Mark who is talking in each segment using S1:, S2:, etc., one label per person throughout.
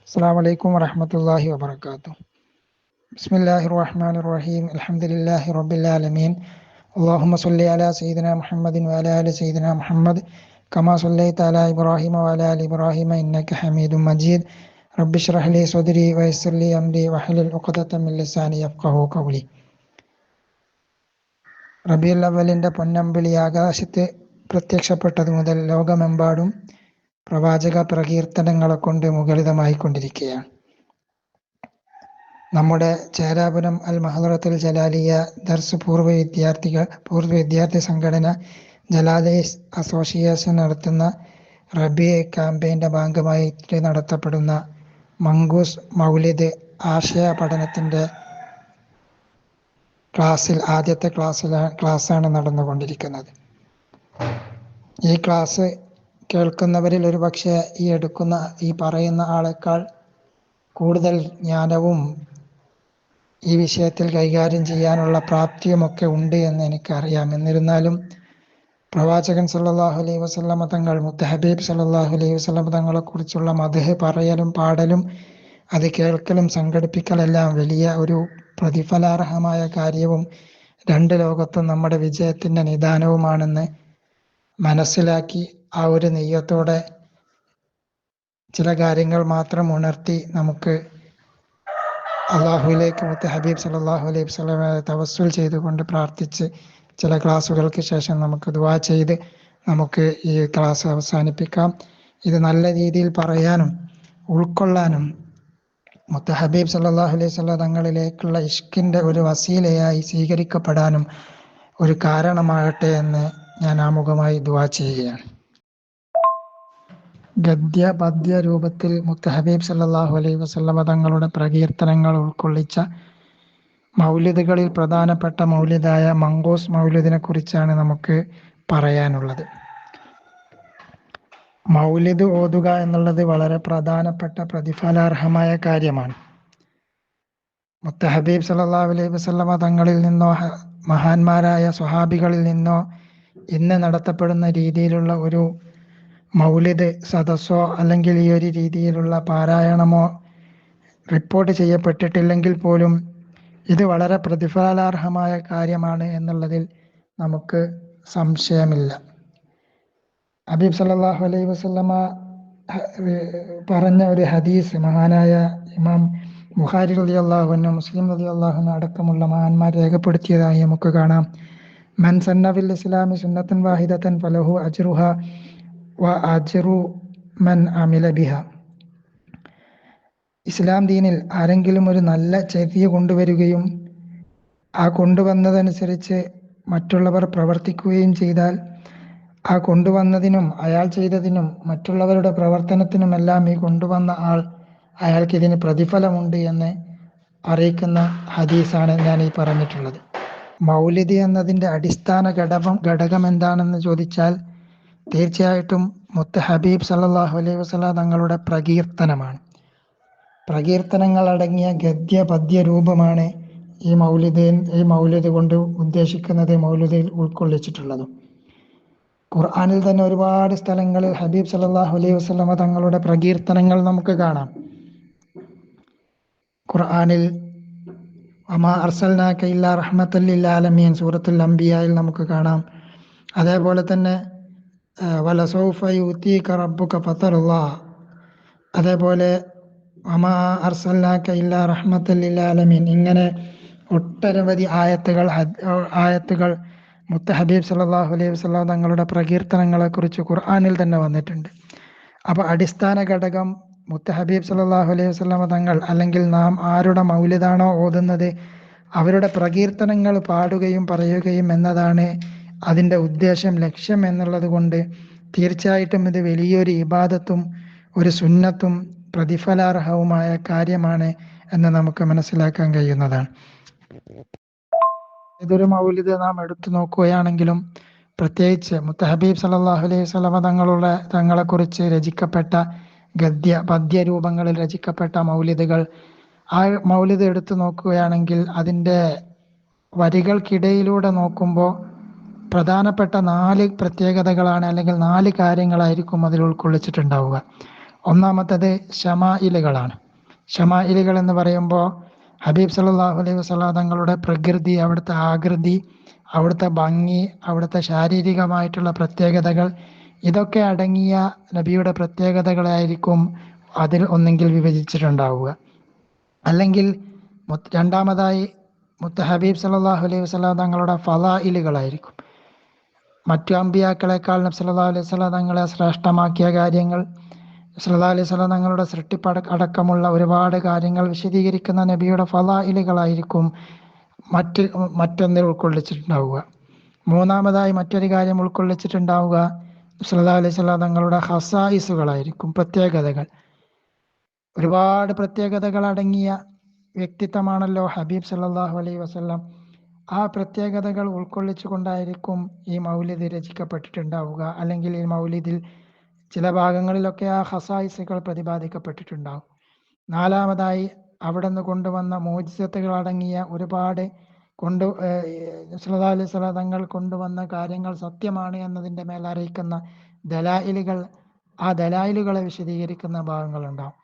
S1: السلام عليكم ورحمة الله وبركاته. بسم الله الرحمن الرحيم. الحمد لله رب العالمين. اللهم صل على سيدنا محمد وعلى آل سيدنا محمد كما صليت على إبراهيم وعلى آل إبراهيم إنك حميد مجيد. رب اشرح لي صدري ويسر لي أمري واحلل عقدة من لساني يفقهوا قولي. റബീഉൽ അവ്വലിന്റെ പൊന്നമ്പിളി ആകാശത്ത് പ്രത്യക്ഷപ്പെട്ടതു മുതൽ ലോകമെമ്പാടും പ്രവാചക പ്രകീർത്തനങ്ങളെ കൊണ്ട് മുഖരിതമായിക്കൊണ്ടിരിക്കുകയാണ്. നമ്മുടെ ചേരാപുരം അൽ മഹദറത്തുൽ ജലാലിയ ദർസ് പൂർവ്വ വിദ്യാർത്ഥി സംഘടന ജലാലൈസ് അസോസിയേഷൻ നടത്തുന്ന റബി ക്യാമ്പയിൻ്റെ ഭാഗമായിട്ട് നടത്തപ്പെടുന്ന മങ്കൂസ് മൗലിദ് ആശയ പഠനത്തിൻ്റെ ആദ്യത്തെ ക്ലാസ്സാണ് നടന്നുകൊണ്ടിരിക്കുന്നത്. ഈ ക്ലാസ് കേൾക്കുന്നവരിൽ ഒരു പക്ഷേ ഈ പറയുന്ന ആളെക്കാൾ കൂടുതൽ ജ്ഞാനവും ഈ വിഷയത്തിൽ കൈകാര്യം ചെയ്യാനുള്ള പ്രാപ്തിയുമൊക്കെ ഉണ്ട് എന്ന് എനിക്കറിയാം. എന്നിരുന്നാലും പ്രവാചകൻ സല്ലല്ലാഹു അലൈഹി വസല്ലമ തങ്ങൾ, മുത്തഹബീബ് സല്ലല്ലാഹു അലൈഹി വസല്ലമ തങ്ങളെക്കുറിച്ചുള്ള മദ്ഹ് പറയലും പാടലും അത് കേൾക്കലും സംഘടിപ്പിക്കലെല്ലാം വലിയ ഒരു പ്രതിഫലാർഹമായ കാര്യവും രണ്ട് ലോകത്തും നമ്മുടെ വിജയത്തിൻ്റെ നിദാനവുമാണെന്ന് മനസ്സിലാക്കി ആ ഒരു നെയ്യത്തോടെ ചില കാര്യങ്ങൾ മാത്രം ഉണർത്തി നമുക്ക് അള്ളാഹുവിലേക്ക് മുത്തഹബീബ് സല്ലല്ലാഹു അലൈഹി വസല്ലമ തവസ്സുൽ ചെയ്തുകൊണ്ട് പ്രാർത്ഥിച്ച് ചില ക്ലാസ്സുകൾക്ക് ശേഷം നമുക്ക് ദുആ ചെയ്ത് നമുക്ക് ഈ ക്ലാസ് അവസാനിപ്പിക്കാം. ഇത് നല്ല രീതിയിൽ പറയാനും ഉൾക്കൊള്ളാനും മുത്തഹബീബ് സല്ലല്ലാഹു അലൈഹി വസല്ലം തങ്ങളിലേക്കുള്ള ഇഷ്കിൻ്റെ ഒരു വസീലയായി സ്വീകരിക്കപ്പെടാനും ഒരു കാരണമാകട്ടെ എന്ന് ഞാൻ ആമുഖമായി ദുആ ചെയ്യുകയാണ്. ഗദ്യ പദ്യ രൂപത്തിൽ മുത്തഹബീബ് സല്ലല്ലാഹു അലൈഹി വസല്ലമ തങ്ങളുടെ പ്രകീർത്തനങ്ങൾ ഉൾക്കൊള്ളിച്ച മൗലിദുകളിൽ പ്രധാനപ്പെട്ട മൗലിദായ മങ്കൂസ് മൗലിദിനെ കുറിച്ചാണ് നമുക്ക് പറയാനുള്ളത്. മൗലിദ് ഓതുക എന്നുള്ളത് വളരെ പ്രധാനപ്പെട്ട പ്രതിഫലാർഹമായ കാര്യമാണ്. മുത്തഹബീബ് സല്ലല്ലാഹു അലൈഹി വസല്ലമ തങ്ങളിൽ നിന്നോ മഹാന്മാരായ സ്വഹാബികളിൽ നിന്നോ ഇന്ന് നടത്തപ്പെടുന്ന രീതിയിലുള്ള ഒരു മൗലിദ് സദസ്സോ അല്ലെങ്കിൽ ഈ ഒരു രീതിയിലുള്ള പാരായണമോ റിപ്പോർട്ട് ചെയ്യപ്പെട്ടിട്ടില്ലെങ്കിൽ പോലും ഇത് വളരെ പ്രതിഫലാർഹമായ കാര്യമാണ് എന്നുള്ളതിൽ നമുക്ക് സംശയമില്ല. ഹബീബ് സല്ലല്ലാഹു അലൈഹി വസല്ലമ പറഞ്ഞ ഒരു ഹദീസ് മഹാനായ ഇമാം ബുഖാരി റളിയല്ലാഹു അൻഹു, മുസ്ലിം റളിയല്ലാഹു അൻഹു അടക്കമുള്ള മഹാന്മാർ രേഖപ്പെടുത്തിയതായി നമുക്ക് കാണാം. മൻ സന്ന ഫിൽ ഇസ്ലാമി സുന്നത്തൻ വാഹിദത്തൻ ഫലഹു അജ്റുഹാ വ അജ്റു മൻ അമില ബിഹ. ഇസ്ലാം ദീനിൽ ആരെങ്കിലും ഒരു നല്ല ചര്യ കൊണ്ടുവരികയും ആ കൊണ്ടുവന്നതനുസരിച്ച് മറ്റുള്ളവർ പ്രവർത്തിക്കുകയും ചെയ്താൽ ആ കൊണ്ടുവന്നതിനും അയാൾ ചെയ്തതിനും മറ്റുള്ളവരുടെ പ്രവർത്തനത്തിനുമെല്ലാം ഈ കൊണ്ടുവന്ന അയാൾക്ക് ഇതിന് പ്രതിഫലമുണ്ട് എന്ന് അറിയിക്കുന്ന ഹദീസാണ് ഞാൻ ഈ പറഞ്ഞിട്ടുള്ളത്. മൗലിദ് എന്നതിൻ്റെ അടിസ്ഥാന ഘടകം എന്താണെന്ന് ചോദിച്ചാൽ തീർച്ചയായിട്ടും മുത്തഹബീബ് സല്ലല്ലാഹു അലൈഹി വസല്ലം തങ്ങളുടെ പ്രകീർത്തനമാണ്. പ്രകീർത്തനങ്ങൾ അടങ്ങിയ ഗദ്യ പദ്യ രൂപമാണ് ഈ മൗലിദ് കൊണ്ട് ഉദ്ദേശിക്കുന്നത്, മൗലിദിൽ ഉൾക്കൊള്ളിച്ചിട്ടുള്ളത്. ഖുർആനിൽ തന്നെ ഒരുപാട് സ്ഥലങ്ങളിൽ ഹബീബ് സല്ലല്ലാഹു അലൈഹി വസല്ലമ തങ്ങളുടെ പ്രകീർത്തനങ്ങൾ നമുക്ക് കാണാം. ഖുർആനിൽ വമാ അർസൽനാക ഇല്ലാ റഹ്മത്തൽ ലിൽ ആലമീൻ സൂറത്തുൽ അംബിയായിൽ നമുക്ക് കാണാം. അതേപോലെ തന്നെ വലസൗഫ യുതീക റബ്ബുക ഫതർളാ, അതേപോലെ വമാ അർസൽനാക ഇല്ലാ റഹ്മത്തൽ ലിൽ ആലമീൻ, ഇങ്ങനെ ഒട്ടനവധി ആയത്തുകൾ മുത്തഹബീബ് സല്ലല്ലാഹു അലൈഹി വസല്ലം തങ്ങളുടെ പ്രകീർത്തനങ്ങളെക്കുറിച്ച് ഖുർആനിൽ തന്നെ വന്നിട്ടുണ്ട്. അപ്പോൾ അടിസ്ഥാന ഘടകം മുത്തഹബീബ് സല്ലല്ലാഹു അലൈഹി വസല്ലം തങ്ങൾ അല്ലെങ്കിൽ നാം ആരുടെ മൗലിദാണോ ഓതുന്നത് അവരുടെ പ്രകീർത്തനങ്ങൾ പാടുകയും പറയുകയും എന്നതാണ് അതിൻ്റെ ഉദ്ദേശം, ലക്ഷ്യം എന്നുള്ളത് കൊണ്ട് തീർച്ചയായിട്ടും ഇത് വലിയൊരു ഇബാദത്തും ഒരു സുന്നത്തും പ്രതിഫലാർഹവുമായ കാര്യമാണ് എന്ന് നമുക്ക് മനസ്സിലാക്കാൻ കഴിയുന്നതാണ്. ഇതൊരു മൗലിദ് നാം എടുത്തു നോക്കുകയാണെങ്കിലും പ്രത്യേകിച്ച് മുത്തഹബീബ് സല്ലല്ലാഹു അലൈഹി വസല്ലമ തങ്ങളെക്കുറിച്ച് രചിക്കപ്പെട്ട ഗദ്യ പദ്യ രൂപങ്ങളിൽ രചിക്കപ്പെട്ട മൗലിദുകൾ, ആ മൗലിദ് എടുത്തു നോക്കുകയാണെങ്കിൽ അതിൻ്റെ വരികൾക്കിടയിലൂടെ നോക്കുമ്പോൾ പ്രധാനപ്പെട്ട 4 പ്രത്യേകതകളാണ് അല്ലെങ്കിൽ 4 കാര്യങ്ങളായിരിക്കും അതിൽ ഉൾക്കൊള്ളിച്ചിട്ടുണ്ടാവുക. ഒന്നാമത്തത് ഷമായിലുകളാണ്. ഷമായിലുകൾ എന്ന് പറയുമ്പോൾ ഹബീബ് സല്ലല്ലാഹു അലൈഹി വസല്ലം തങ്ങളുടെ പ്രകൃതി, അവിടുത്തെ ആകൃതി, അവിടുത്തെ ഭംഗി, അവിടുത്തെ ശാരീരികമായിട്ടുള്ള പ്രത്യേകതകൾ, ഇതൊക്കെ അടങ്ങിയ നബിയുടെ പ്രത്യേകതകളായിരിക്കും അതിൽ ഒന്നെങ്കിൽ വിഭജിച്ചിട്ടുണ്ടാവുക. അല്ലെങ്കിൽ രണ്ടാമതായി ഹബീബ് സല്ലല്ലാഹു അലൈഹി വസല്ലം തങ്ങളുടെ ഫളായിലുകളായിരിക്കും. മറ്റു അമ്പിയാക്കളെക്കാൾ നബി സല്ലല്ലാഹു അലൈഹി വസല്ലം തങ്ങളെ ശ്രേഷ്ഠമാക്കിയ കാര്യങ്ങൾ, സല്ലല്ലാഹു അലൈഹി വസല്ലം തങ്ങളുടെ സൃഷ്ടിപ്പ് അടക്കമുള്ള ഒരുപാട് കാര്യങ്ങൾ വിശദീകരിക്കുന്ന നബിയുടെ ഫളായിലുകളായിരിക്കും മറ്റൊന്നിൽ ഉൾക്കൊള്ളിച്ചിട്ടുണ്ടാവുക. മൂന്നാമതായി മറ്റൊരു കാര്യം ഉൾക്കൊള്ളിച്ചിട്ടുണ്ടാവുക സല്ലല്ലാഹു അലൈഹി വസല്ലം തങ്ങളുടെ ഖസായിസുകളായിരിക്കും, പ്രത്യേകതകൾ. ഒരുപാട് പ്രത്യേകതകൾ അടങ്ങിയ വ്യക്തിത്വമാണല്ലോ ഹബീബ് സല്ലല്ലാഹു അലൈഹി വസല്ലം. ആ പ്രത്യേകതകൾ ഉൾക്കൊള്ളിച്ചു കൊണ്ടായിരിക്കും ഈ മൗലിദ് രചിക്കപ്പെട്ടിട്ടുണ്ടാവുക. അല്ലെങ്കിൽ ഈ മൗലിദിൽ ചില ഭാഗങ്ങളിലൊക്കെ ആ ഖസായിസുകൾ പ്രതിപാദിക്കപ്പെട്ടിട്ടുണ്ടാവും. നാലാമതായി അവിടെ നിന്ന് കൊണ്ടുവന്ന മോചിസത്തുകൾ അടങ്ങിയ ഒരുപാട് സല്ലല്ലാഹു അലൈഹി വസല്ലം തങ്ങൾ കൊണ്ടുവന്ന കാര്യങ്ങൾ സത്യമാണ് എന്നതിൻ്റെ മേൽ അറിയിക്കുന്ന ദലായിലുകൾ, ആ ദലായിലുകളെ വിശദീകരിക്കുന്ന ഭാഗങ്ങളുണ്ടാവും.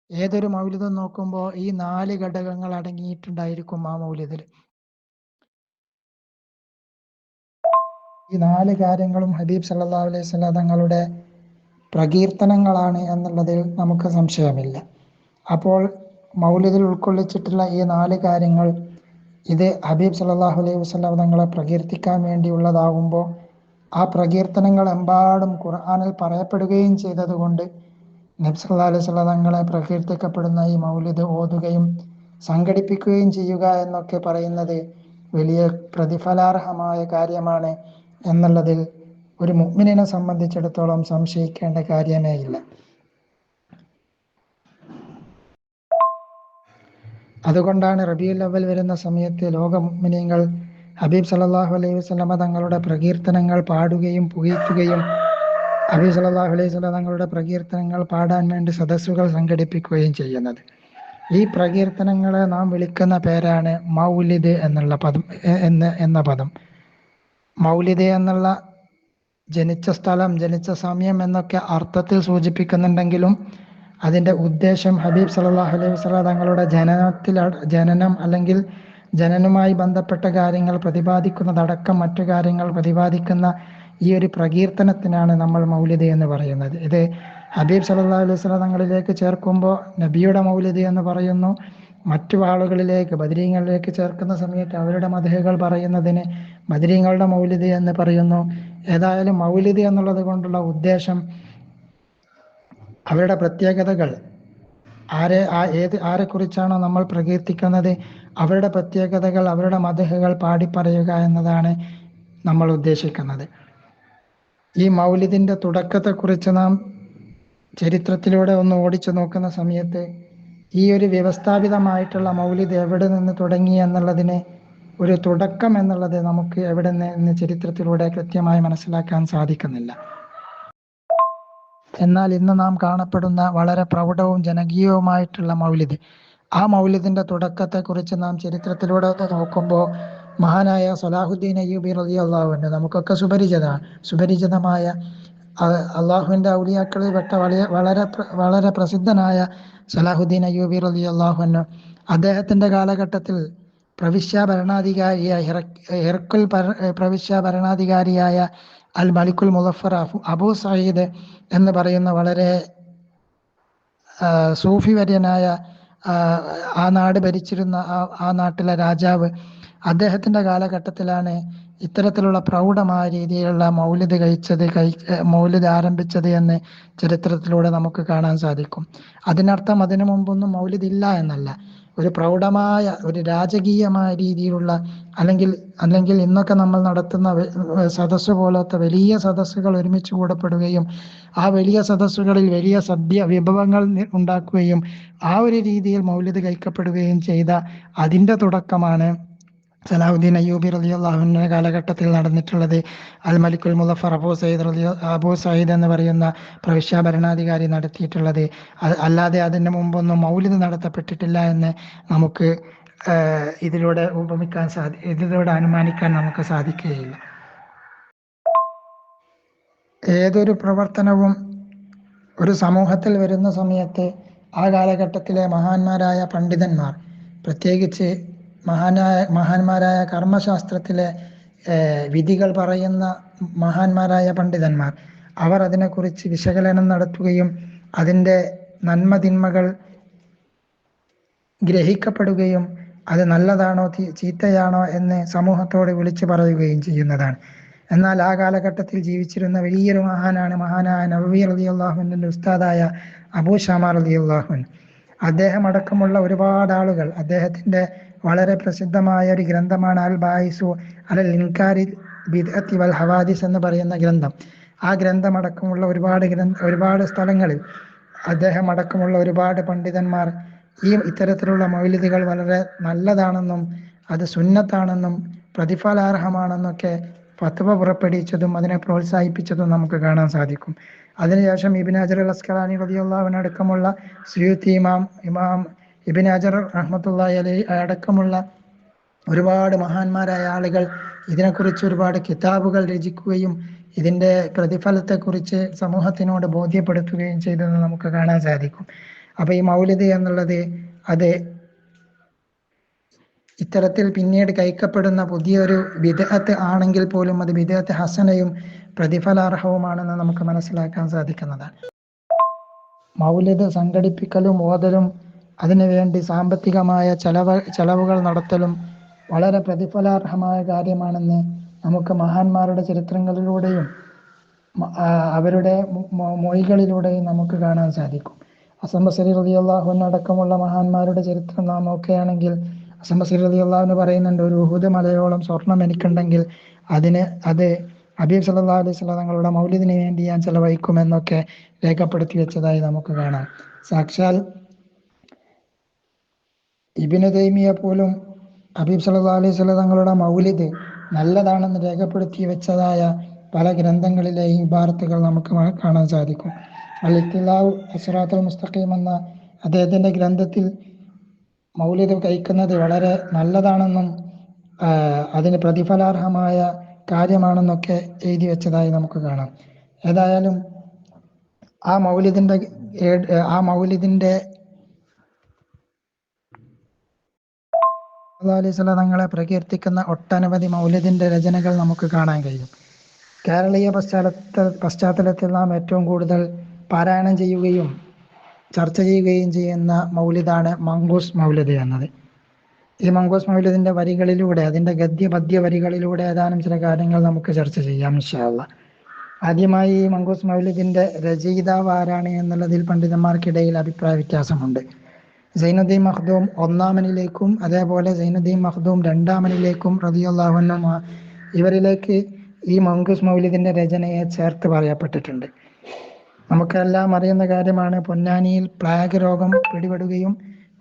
S1: ഏതൊരു മൗലിദും നോക്കുമ്പോൾ ഈ 4 ഘടകങ്ങൾ അടങ്ങിയിട്ടുണ്ടായിരിക്കും ആ മൗലിദിൽ. ഈ 4 കാര്യങ്ങളും ഹബീബ് സല്ലല്ലാഹു അലൈഹി വസല്ലം തങ്ങളുടെ പ്രകീർത്തനങ്ങളാണ് എന്നുള്ളതിൽ നമുക്ക് സംശയമില്ല. അപ്പോൾ മൗലിദിൽ ഉൾക്കൊള്ളിച്ചിട്ടുള്ള ഈ 4 കാര്യങ്ങൾ ഇത് ഹബീബ് സല്ലല്ലാഹു അലൈഹി വസല്ലം തങ്ങളെ പ്രകീർത്തിക്കാൻ വേണ്ടിയുള്ളതാകുമ്പോൾ ആ പ്രകീർത്തനങ്ങൾ എമ്പാടും ഖുർആനിൽ പറയപ്പെടുകയും ചെയ്തതുകൊണ്ട് നബി സല്ലല്ലാഹു അലൈഹി വസല്ലം തങ്ങളെ പ്രകീർത്തിക്കപ്പെടുന്ന ഈ മൗലിദ് ഓതുകയും സംഘടിപ്പിക്കുകയും ചെയ്യുക എന്നൊക്കെ പറയുന്നത് വലിയ പ്രതിഫലാർഹമായ കാര്യമാണ് എന്നുള്ളതിൽ ഒരു മുഅ്മിനിനെ സംബന്ധിച്ചിടത്തോളം സംശയിക്കേണ്ട കാര്യമേ ഇല്ല. അതുകൊണ്ടാണ് റബീഉൽ അവ്വൽ വരുന്ന സമയത്ത് ലോക മുഅ്മിനീങ്ങൾ ഹബീബ് സല്ലല്ലാഹു അലൈഹി വസല്ലമ തങ്ങളുടെ പ്രകീർത്തനങ്ങൾ പാടുകയും പുകഴ്ത്തുകയും ഹബീബ് സല്ലല്ലാഹു അലൈഹി വസല്ലം തങ്ങളുടെ പ്രകീർത്തനങ്ങൾ പാടാൻ വേണ്ടി സദസ്സുകൾ സംഘടിപ്പിക്കുകയും ചെയ്യുന്നത്. ഈ പ്രകീർത്തനങ്ങളെ നാം വിളിക്കുന്ന പേരാണ് മൗലിദ് എന്ന പദം. മൗലിദ് എന്നുള്ള ജനിച്ച സ്ഥലം, ജനിച്ച സമയം എന്നൊക്കെ അർത്ഥത്തിൽ സൂചിപ്പിക്കുന്നുണ്ടെങ്കിലും അതിൻ്റെ ഉദ്ദേശം ഹബീബ് സല്ലല്ലാഹു അലൈഹി വസല്ലം തങ്ങളുടെ ജനനം അല്ലെങ്കിൽ ജനനവുമായി ബന്ധപ്പെട്ട കാര്യങ്ങൾ പ്രതിപാദിക്കുന്നതടക്കം മറ്റു കാര്യങ്ങൾ പ്രതിപാദിക്കുന്ന ഈ ഒരു പ്രകീർത്തനത്തിനാണ് നമ്മൾ മൗലിദ് എന്ന് പറയുന്നത്. ഇത് ഹബീബ് സല്ലല്ലാഹു അലൈഹി വസല്ലം തങ്ങളിലേക്ക് ചേർക്കുമ്പോൾ നബിയുടെ മൗലിദ് എന്ന് പറയുന്നു. മറ്റു ആളുകളിലേക്ക്, ബദരീങ്ങളിലേക്ക് ചേർക്കുന്ന സമയത്ത് അവരുടെ മദ്ഹുകൾ പറയുന്നതിന് ബദരീങ്ങളുടെ മൗലിദ് എന്ന് പറയുന്നു. ഏതായാലും മൗലിദ് എന്നുള്ളത് കൊണ്ടുള്ള ഉദ്ദേശം അവരുടെ പ്രത്യേകതകൾ, ആരെക്കുറിച്ചാണോ നമ്മൾ പ്രകീർത്തിക്കുന്നത് അവരുടെ പ്രത്യേകതകൾ, അവരുടെ മദ്ഹുകൾ പാടിപ്പറയുക എന്നതാണ് നമ്മൾ ഉദ്ദേശിക്കുന്നത്. ഈ മൗലിദിൻ്റെ തുടക്കത്തെക്കുറിച്ച് നാം ചരിത്രത്തിലൂടെ ഒന്ന് ഓടിച്ചു നോക്കുന്ന സമയത്ത് ഈ ഒരു വ്യവസ്ഥാപിതമായിട്ടുള്ള മൗലിദ് എവിടെ നിന്ന് തുടങ്ങി എന്നുള്ളതിന് ഒരു തുടക്കം എന്നുള്ളത് നമുക്ക് എവിടെ നിന്ന് ചരിത്രത്തിലൂടെ കൃത്യമായി മനസ്സിലാക്കാൻ സാധിക്കുന്നില്ല. എന്നാൽ ഇന്ന് നാം കാണപ്പെടുന്ന വളരെ പ്രൗഢവും ജനകീയവുമായിട്ടുള്ള മൗലിദ്, ആ മൗലിദിൻ്റെ തുടക്കത്തെക്കുറിച്ച് നാം ചരിത്രത്തിലൂടെ നോക്കുമ്പോൾ മഹാനായ സലാഹുദ്ദീൻ അയ്യൂബി റളിയല്ലാഹു അൻഹു നമുക്കൊക്കെ സുപരിചിതമായ അള്ളാഹുവിൻ്റെ ഔലിയാക്കളിൽ പെട്ട വളരെ പ്രസിദ്ധനായ സലാഹുദ്ദീൻ അയ്യൂബി റളിയല്ലാഹു അൻഹു അദ്ദേഹത്തിൻ്റെ കാലഘട്ടത്തിൽ ഹിർക്കുൽ പ്രവിശ്യ ഭരണാധികാരിയായ അൽ മലിക്കുൽ മുളഫർ അബൂ സഈദ് എന്ന് പറയുന്ന വളരെ സൂഫി വര്യനായ ആ നാട് ഭരിച്ചിരുന്ന ആ നാട്ടിലെ രാജാവ്, അദ്ദേഹത്തിൻ്റെ കാലഘട്ടത്തിലാണ് ഇത്തരത്തിലുള്ള പ്രൗഢമായ രീതിയിലുള്ള മൗലിദ് ആരംഭിച്ചത് എന്ന് ചരിത്രത്തിലൂടെ നമുക്ക് കാണാൻ സാധിക്കും. അതിനർത്ഥം അതിനു മുമ്പൊന്നും മൗലിദ് ഇല്ല എന്നല്ല. ഒരു പ്രൗഢമായ, ഒരു രാജകീയമായ രീതിയിലുള്ള അല്ലെങ്കിൽ ഇന്നൊക്കെ നമ്മൾ നടത്തുന്ന സദസ്സ് പോലത്തെ വലിയ സദസ്സുകൾ ഒരുമിച്ച് കൂടപ്പെടുകയും ആ വലിയ സദസ്സുകളിൽ വലിയ സദ്യ വിഭവങ്ങൾ ഉണ്ടാക്കുകയും ആ ഒരു രീതിയിൽ മൗലിദ് കഴിക്കപ്പെടുകയും ചെയ്ത അതിൻ്റെ തുടക്കമാണ് സലാഹുദ്ദീൻ അയ്യൂബി റളിയല്ലാഹു അൻഹുവിന്റെ കാലഘട്ടത്തിൽ നടന്നിട്ടുള്ളത്. അൽ മലിക്കുൽ മുളഫർ അബൂ സഈദ് എന്ന് പറയുന്ന പ്രവിശ്യ ഭരണാധികാരി നടത്തിയിട്ടുള്ളത്. അല്ലാതെ അതിന് മുമ്പൊന്നും മൗലിദ് നടത്തപ്പെട്ടിട്ടില്ല എന്ന് നമുക്ക് ഇതിലൂടെ അനുമാനിക്കാൻ നമുക്ക് സാധിക്കുകയില്ല. ഏതൊരു പ്രവർത്തനവും ഒരു സമൂഹത്തിൽ വരുന്ന സമയത്ത് ആ കാലഘട്ടത്തിലെ മഹാന്മാരായ പണ്ഡിതന്മാർ, പ്രത്യേകിച്ച് മഹാന്മാരായ കർമ്മശാസ്ത്രത്തിലെ വിധികൾ പറയുന്ന മഹാന്മാരായ പണ്ഡിതന്മാർ, അവർ അതിനെക്കുറിച്ച് വിശകലനം നടത്തുകയും അതിൻ്റെ നന്മതിന്മകൾ ഗ്രഹിക്കപ്പെടുകയും അത് നല്ലതാണോ ചീത്തയാണോ എന്ന് സമൂഹത്തോട് വിളിച്ചു പറയുകയും ചെയ്യുന്നതാണ്. എന്നാൽ ആ കാലഘട്ടത്തിൽ ജീവിച്ചിരുന്ന വലിയൊരു മഹാനായ നവവി റളിയല്ലാഹു അൻഹുവിന്റെ ഉസ്താദായ അബൂ ശാമ റളിയല്ലാഹു അൻഹു. അദ്ദേഹം അടക്കമുള്ള ഒരുപാട് ആളുകൾ, അദ്ദേഹത്തിന്റെ വളരെ പ്രസിദ്ധമായ ഒരു ഗ്രന്ഥമാണ് അൽ ബായിസു അലൽ ഇൻകാരി ബിദ്അത്തി വൽ ഹവാദിസ് എന്ന് പറയുന്ന ഗ്രന്ഥം. ആ ഗ്രന്ഥം അടക്കമുള്ള ഒരുപാട് സ്ഥലങ്ങളിൽ അദ്ദേഹം അടക്കമുള്ള ഒരുപാട് പണ്ഡിതന്മാർ ഇത്തരത്തിലുള്ള മൗലിദുകൾ വളരെ നല്ലതാണെന്നും അത് സുന്നത്താണെന്നും പ്രതിഫലാർഹമാണെന്നൊക്കെ ഫത്വ പുറപ്പെടുവിച്ചതും അതിനെ പ്രോത്സാഹിപ്പിച്ചതും നമുക്ക് കാണാൻ സാധിക്കും. അതിനുശേഷം ഇബ്നു ഹജർ അൽ അസ്ഖലാനി റളിയല്ലാഹു അൻഹു അടക്കമുള്ള സുയൂത്തി ഇമാം ഇബ്നു ഹജർ റഹ്മത്തുള്ളാഹി അലൈഹി അടക്കമുള്ള ഒരുപാട് മഹാന്മാരായ ആളുകൾ ഇതിനെക്കുറിച്ച് ഒരുപാട് കിതാബുകൾ രചിക്കുകയും ഇതിൻ്റെ പ്രതിഫലത്തെക്കുറിച്ച് സമൂഹത്തിനോട് ബോധ്യപ്പെടുത്തുകയും ചെയ്തതെന്ന് നമുക്ക് കാണാൻ സാധിക്കും. അപ്പോൾ ഈ മൗലിദ് എന്നുള്ളത് അത് ഇത്തരത്തിൽ പിന്നീട് കഴിക്കപ്പെടുന്ന പുതിയൊരു ബിദ്അത്ത് ആണെങ്കിൽ പോലും അത് ബിദ്അത്ത് ഹസനയും പ്രതിഫലാർഹവുമാണെന്ന് നമുക്ക് മനസ്സിലാക്കാൻ സാധിക്കുന്നതാണ്. മൗലിദ് സംഘടിപ്പിക്കലും ഓതലും അതിനുവേണ്ടി സാമ്പത്തികമായ ചെലവുകൾ നടത്തലും വളരെ പ്രതിഫലാർഹമായ കാര്യമാണെന്ന് നമുക്ക് മഹാന്മാരുടെ ചരിത്രങ്ങളിലൂടെയും അവരുടെ മൊഴികളിലൂടെയും നമുക്ക് കാണാൻ സാധിക്കും. ഹസൻ ബസരി റളിയല്ലാഹു അൻഹു അടക്കമുള്ള മഹാന്മാരുടെ ചരിത്രം നാം നോക്കുകയാണെങ്കിൽ ഹസൻ ബസരി റളിയല്ലാഹു അൻഹു പറയുന്നുണ്ട്, ഒരു ഉഹുദ് മലയോളം സ്വർണം എനിക്കുണ്ടെങ്കിൽ അത് ഹബീബ് സല്ലല്ലാഹു അലൈഹി വസല്ലം തങ്ങളുടെ മൗലിദിന് വേണ്ടി ഞാൻ ചെലവഴിക്കുമെന്നൊക്കെ രേഖപ്പെടുത്തി വെച്ചതായി നമുക്ക് കാണാം. സാക്ഷാൽ ഇബ്നു തൈമിയ പോലും ഹബീബ് സല്ലല്ലാഹു അലൈഹി വസല്ലം തങ്ങളുടെ മൗലിദ് നല്ലതാണെന്ന് രേഖപ്പെടുത്തി വെച്ചതായ പല ഗ്രന്ഥങ്ങളിലെയും ഇബാറത്തുകൾ നമുക്ക് കാണാൻ സാധിക്കും. അൽ ഇത്തിലാഉ സിറാത്തുൽ മുസ്തഖീം എന്ന അദ്ദേഹത്തിന്റെ ഗ്രന്ഥത്തിൽ മൗലിദ് കഴിക്കുന്നത് വളരെ നല്ലതാണെന്നും അതിന് പ്രതിഫലാർഹമായ കാര്യമാണെന്നൊക്കെ എഴുതി വെച്ചതായി നമുക്ക് കാണാം. ഏതായാലും ആ മൗലിദിന്റെ അലൈഹി സ്വലം തങ്ങളെ പ്രകീർത്തിക്കുന്ന ഒട്ടനവധി മൗലിദിന്റെ രചനകൾ നമുക്ക് കാണാൻ കഴിയും. കേരളീയ പശ്ചാത്തലത്തിൽ നാം ഏറ്റവും കൂടുതൽ പാരായണം ചെയ്യുകയും ചർച്ച ചെയ്യുകയും ചെയ്യുന്ന മൗലിദാണ് മങ്കൂസ് മൗലിദ് എന്നത്. ഈ മങ്കൂസ് മൗലിദിന്റെ വരികളിലൂടെ, അതിന്റെ പദ്യ വരികളിലൂടെ ഏതാനും ചില കാര്യങ്ങൾ നമുക്ക് ചർച്ച ചെയ്യാം ഇൻഷാ അല്ലാഹ്. ആദ്യമായി ഈ മങ്കൂസ് മൗലിദിന്റെ രചയിതാവ് ആരാണ് എന്നുള്ളതിൽ പണ്ഡിതന്മാർക്കിടയിൽ അഭിപ്രായ വ്യത്യാസമുണ്ട്. സൈനുദ്ദീൻ മഖ്ദൂം ഒന്നാമനിലേക്കും അതേപോലെ സൈനുദ്ദീൻ മഖ്ദൂം രണ്ടാമനിലേക്കും റളിയല്ലാഹു അൻഹു ഇവരിലേക്ക് ഈ മങ്കൂസ് മൗലിദിന്റെ രചനയെ ചേർത്ത് പറയപ്പെട്ടിട്ടുണ്ട്. നമുക്കെല്ലാം അറിയുന്ന കാര്യമാണ്, പൊന്നാനിയിൽ പ്ലാഗ് രോഗം പിടിപെടുകയും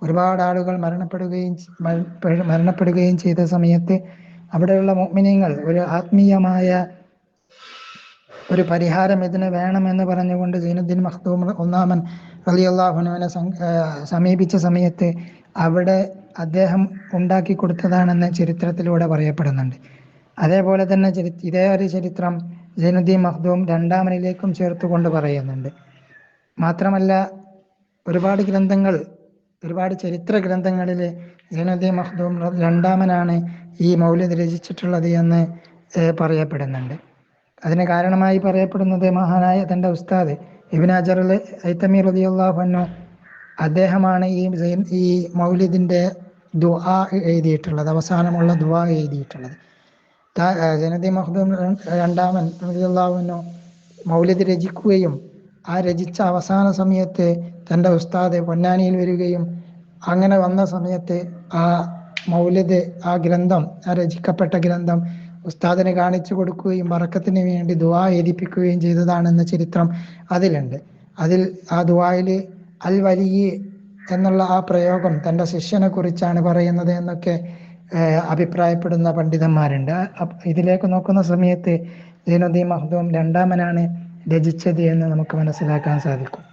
S1: ഒരുപാട് ആളുകൾ മരണപ്പെടുകയും ചെയ്ത സമയത്ത് അവിടെയുള്ള മുഅ്മിനീങ്ങൾ ഒരു ആത്മീയമായ ഒരു പരിഹാരം ഇതിന് വേണമെന്ന് പറഞ്ഞുകൊണ്ട് സൈനുദ്ദീൻ മഖ്ദൂം ഒന്നാമൻ റളിയല്ലാഹു അൻഹുവിനെ സമീപിച്ച സമയത്ത് അവിടെ അദ്ദേഹം ഉണ്ടാക്കി കൊടുത്തതാണെന്ന് ചരിത്രത്തിലൂടെ പറയപ്പെടുന്നുണ്ട്. അതേപോലെ തന്നെ ഇതേ ഒരു ചരിത്രം സൈനുദ്ദീൻ മഖ്ദൂം രണ്ടാമനിലേക്കും ചേർത്തുകൊണ്ട് പറയുന്നുണ്ട്. മാത്രമല്ല ഒരുപാട് ചരിത്ര ഗ്രന്ഥങ്ങളിൽ സൈനുദ്ദീൻ മഖ്ദൂം രണ്ടാമനാണ് ഈ മൗലിദ് രചിച്ചിട്ടുള്ളത് എന്ന് പറയപ്പെടുന്നുണ്ട്. അതിന് കാരണമായി പറയപ്പെടുന്നത് മഹാനായ തൻ്റെ ഉസ്താദ് ഇബ്നു ഹജർ അൽ ഹൈതമി റളിയല്ലാഹു അൻഹു അദ്ദേഹമാണ് ഈ മൗലിദിന്റെ ദുആ എഴുതിയിട്ടുള്ളത്, അവസാനമുള്ള ദുആ എഴുതിയിട്ടുള്ളത്. സൈനുദ്ദീൻ മഖ്ദൂം രണ്ടാമൻ റളിയല്ലാഹു അൻഹു മൗലിദ് രചിക്കുകയും ആ രചിച്ച അവസാന സമയത്ത് തൻ്റെ ഉസ്താദ് പൊന്നാനിയിൽ വരികയും അങ്ങനെ വന്ന സമയത്ത് ആ മൗലിദ്, ആ രചിക്കപ്പെട്ട ഗ്രന്ഥം ഉസ്താദിനെ കാണിച്ചു കൊടുക്കുകയും ബറക്കത്തിന് വേണ്ടി ദുആ എഴുതിപ്പിക്കുകയും ചെയ്തതാണെന്ന ചരിത്രം അതിലുണ്ട്. ആ ദുആയിൽ അൽ വലിയ എന്നുള്ള ആ പ്രയോഗം തൻ്റെ ശിഷ്യനെ കുറിച്ചാണ് പറയുന്നത് എന്നൊക്കെ അഭിപ്രായപ്പെടുന്ന പണ്ഡിതന്മാരുണ്ട്. ഇതിലേക്ക് നോക്കുന്ന സമയത്ത് സൈനുദ്ദീൻ മഖ്ദൂം രണ്ടാമനാണ് രചിച്ചത് എന്ന് നമുക്ക് മനസ്സിലാക്കാൻ സാധിക്കും.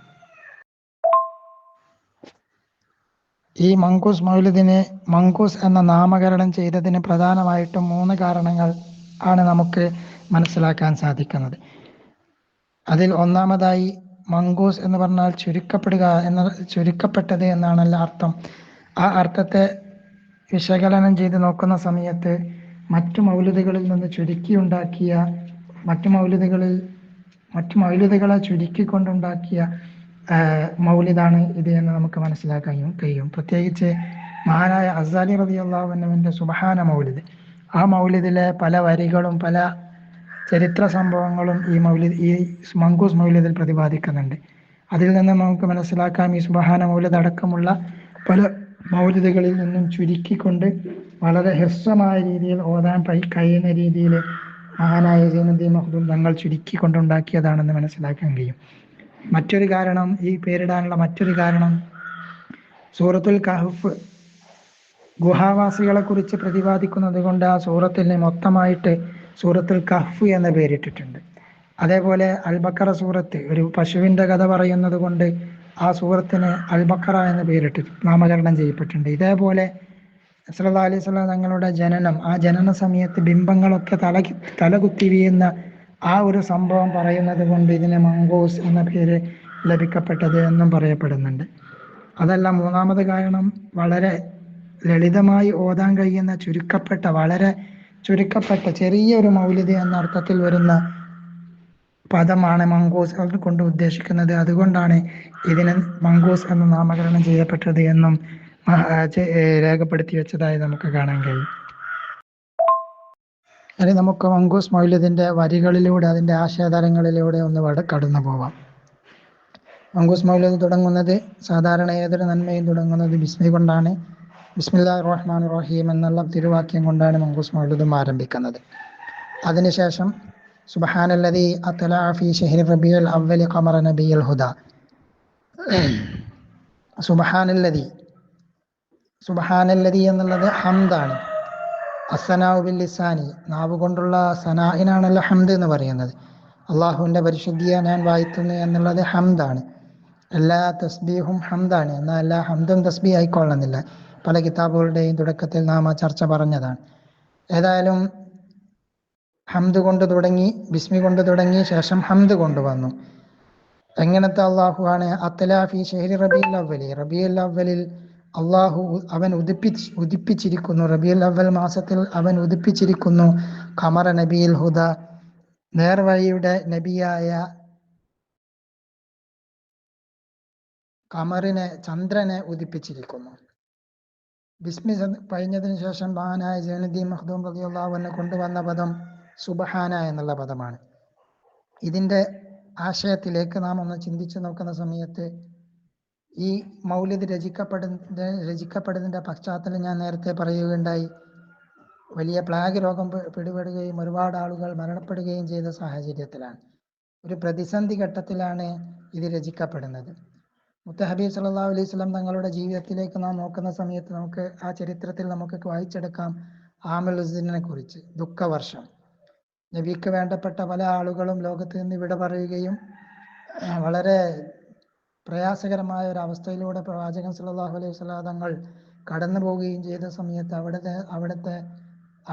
S1: ഈ മങ്കൂസ് മൗലിദിനെ മങ്കൂസ് എന്ന നാമകരണം ചെയ്തതിന് പ്രധാനമായിട്ടും 3 കാരണങ്ങൾ ആണ് നമുക്ക് മനസ്സിലാക്കാൻ സാധിക്കുന്നത്. അതിൽ ഒന്നാമതായി മങ്കൂസ് എന്ന് പറഞ്ഞാൽ ചുരുക്കപ്പെടുക എന്ന ചുരുക്കപ്പെട്ടത് എന്നാണല്ലോ അർത്ഥം. ആ അർത്ഥത്തെ വിശകലനം ചെയ്ത് നോക്കുന്ന സമയത്ത് മറ്റു മൗലിദുകളിൽ നിന്ന് ചുരുക്കിയുണ്ടാക്കിയ മറ്റു മൗലിദുകളെ ചുരുക്കിക്കൊണ്ടുണ്ടാക്കിയ മൗലിദാണ് ഇത് എന്ന് നമുക്ക് മനസ്സിലാക്കാൻ കഴിയും. പ്രത്യേകിച്ച് മഹാനായ അസ്സാലി റളിയല്ലാഹു അൻഹുവിൻ്റെ സുബ്ഹാന മൗലിദ്, ആ മൗലിദിലെ പല വരികളും പല ചരിത്ര സംഭവങ്ങളും ഈ മങ്കൂസ് മൗലിദിൽ പ്രതിപാദിക്കുന്നുണ്ട്. അതിൽ നിന്ന് നമുക്ക് മനസ്സിലാക്കാം ഈ സുബ്ഹാന മൗലിദ് അടക്കമുള്ള പല മൗലിദുകളിൽ നിന്നും ചുരുക്കിക്കൊണ്ട് വളരെ ഹ്രസ്വമായ രീതിയിൽ ഓതാൻ കഴിയുന്ന രീതിയിൽ മഹാനായ സൈനുദ്ദീൻ മഖ്ദൂം തങ്ങൾ ചുരുക്കിക്കൊണ്ടുണ്ടാക്കിയതാണെന്ന് മനസ്സിലാക്കാൻ കഴിയും. മറ്റൊരു കാരണം, ഈ പേരിടാനുള്ള മറ്റൊരു കാരണം, സൂറത്തുൽ കഹ്ഫ് ഗുഹാവാസികളെ കുറിച്ച് പ്രതിപാദിക്കുന്നത് കൊണ്ട് ആ സൂറത്തിന് മൊത്തമായിട്ട് സൂറത്തുൽ കഹ്ഫ് എന്ന പേരിട്ടിട്ടുണ്ട്. അതേപോലെ അൽ ബഖറ സൂറത്ത് ഒരു പശുവിൻ്റെ കഥ പറയുന്നത് കൊണ്ട് ആ സൂറത്തിന് അൽ ബഖറ എന്ന പേരിട്ട് നാമകരണം ചെയ്യപ്പെട്ടിട്ടുണ്ട്. ഇതേപോലെ സല്ലല്ലാഹു അലൈഹി വസല്ലം തങ്ങളുടെ ജനനം, ആ ജനന സമയത്ത് ബിംബങ്ങളൊക്കെ തലകുത്തി വീഴുന്ന ആ ഒരു സംഭവം പറയുന്നത് കൊണ്ട് ഇതിന് മങ്കൂസ് എന്ന പേര് ലഭിക്കപ്പെട്ടത് എന്നും പറയപ്പെടുന്നുണ്ട്. അതല്ല, മൂന്നാമത് കാരണം, വളരെ ലളിതമായി ഓതാൻ കഴിയുന്ന വളരെ ചുരുക്കപ്പെട്ട ചെറിയൊരു മൗലിദ് എന്ന അർത്ഥത്തിൽ വരുന്ന പദമാണ് മങ്കൂസ് കൊണ്ട് ഉദ്ദേശിക്കുന്നത്. അതുകൊണ്ടാണ് ഇതിന് മങ്കൂസ് എന്ന് നാമകരണം ചെയ്യപ്പെട്ടത് എന്നും രേഖപ്പെടുത്തി വെച്ചതായി നമുക്ക് കാണാൻ കഴിയും. ഇനി നമുക്ക് മങ്കൂസ് മൗലിദിന്റെ വരികളിലൂടെ അതിന്റെ ആശയതലങ്ങളിലൂടെ ഒന്ന് കടന്നു പോവാം. മങ്കൂസ് മൗലിദ് തുടങ്ങുന്നത്, സാധാരണ ഏതൊരു നന്മയും തുടങ്ങുന്നത് ബിസ്മി കൊണ്ടാണ്. ബിസ്മില്ലാഹിർ റഹ്മാനിർ റഹീം എന്നുള്ള തിരുവാക്യം കൊണ്ടാണ് മങ്കൂസ് മൗലിദും ആരംഭിക്കുന്നത്. അതിനുശേഷം സുബ്ഹാനല്ലദീ അത്ലഅ ഫീ ശഹ്രി റബീഉൽ അവ്വലി ഖമറ നബിയിൽ ഹുദാ. സുബ്ഹാനല്ലദീ എന്നുള്ളത് ഹംദാണ്. അസ്സനാഉ ബിൽ ലിസാനി, നാവ് കൊണ്ടുള്ള സനാഇനാണല്ലോ ഹംദ് എന്ന് പറയുന്നത്. അള്ളാഹുവിൻ്റെ പരിശുദ്ധിയെ ഞാൻ വാഴ്ത്തുന്നു എന്നുള്ളത് ഹംദാണ്. എല്ലാ തസ്ബീഹും ഹംദാണ്. എന്നാൽ എല്ലാ ഹംദും തസ്ബീഹ് ആയിക്കൊള്ളുന്നില്ല. പല കിതാബുകളുടെയും തുടക്കത്തിൽ നാം ആ ചർച്ച പറഞ്ഞതാണ്. ഏതായാലും ഹംദ് കൊണ്ട് തുടങ്ങി, ബിസ്മി കൊണ്ട് തുടങ്ങി, ശേഷം ഹംദ് കൊണ്ടുവന്നു. എങ്ങനത്തെ അള്ളാഹു ആണ്? അത്ലഅ ഫീ ശഹ്രി റബീഉൽ അവ്വലി, റബീഉൽ അവ്വലിൽ അള്ളാഹു അവൻ ഉദിപ്പിച്ചിരിക്കുന്നു. റബീഉൽ അവ്വൽ മാസത്തിൽ അവൻ ഉദിപ്പിച്ചിരിക്കുന്നു. ഖമറ നബിയിൽ ഹുദ, നേർവഴിയുടെ നബിയായ ഖമറിനെ, ചന്ദ്രനെ ഉദിപ്പിച്ചിരിക്കുന്നു. ബിസ്മി കഴിഞ്ഞതിന് ശേഷം മഹാനായ സൈനുദ്ദീൻ മഖ്ദൂം റളിയല്ലാഹു അൻഹു കൊണ്ടുവന്ന പദം സുബ്ഹാന എന്നുള്ള പദമാണ്. ഇതിൻ്റെ ആശയത്തിലേക്ക് നാം ഒന്ന് ചിന്തിച്ചു നോക്കുന്ന സമയത്ത്, ഈ മൗലിദ് രചിക്കപ്പെടുന്നതിൻ്റെ പശ്ചാത്തലം ഞാൻ നേരത്തെ പറയുകയുണ്ടായി. വലിയ പ്ലാഗ് രോഗം പിടിപെടുകയും ഒരുപാട് ആളുകൾ മരണപ്പെടുകയും ചെയ്ത സാഹചര്യത്തിലാണ്, ഒരു പ്രതിസന്ധി ഘട്ടത്തിലാണ് ഇത് രചിക്കപ്പെടുന്നത്. മുത്ത് ഹബീബ് സല്ലല്ലാഹു അലൈഹി വസല്ലം തങ്ങളുടെ ജീവിതത്തിലേക്ക് നാം നോക്കുന്ന സമയത്ത് നമുക്ക് ആ ചരിത്രത്തിൽ നമുക്ക് വായിച്ചെടുക്കാം ആമുൽ ഹുസ്നിനെ കുറിച്ച്. ദുഃഖവർഷം. നബിക്ക് വേണ്ടപ്പെട്ട പല ആളുകളും ലോകത്ത് നിന്ന് വിട പറയുകയും വളരെ പ്രയാസകരമായ ഒരു അവസ്ഥയിലൂടെ പ്രവാചകൻ സല്ലല്ലാഹു അലൈഹി വസല്ലം തങ്ങൾ കടന്നു പോവുകയും ചെയ്ത സമയത്ത്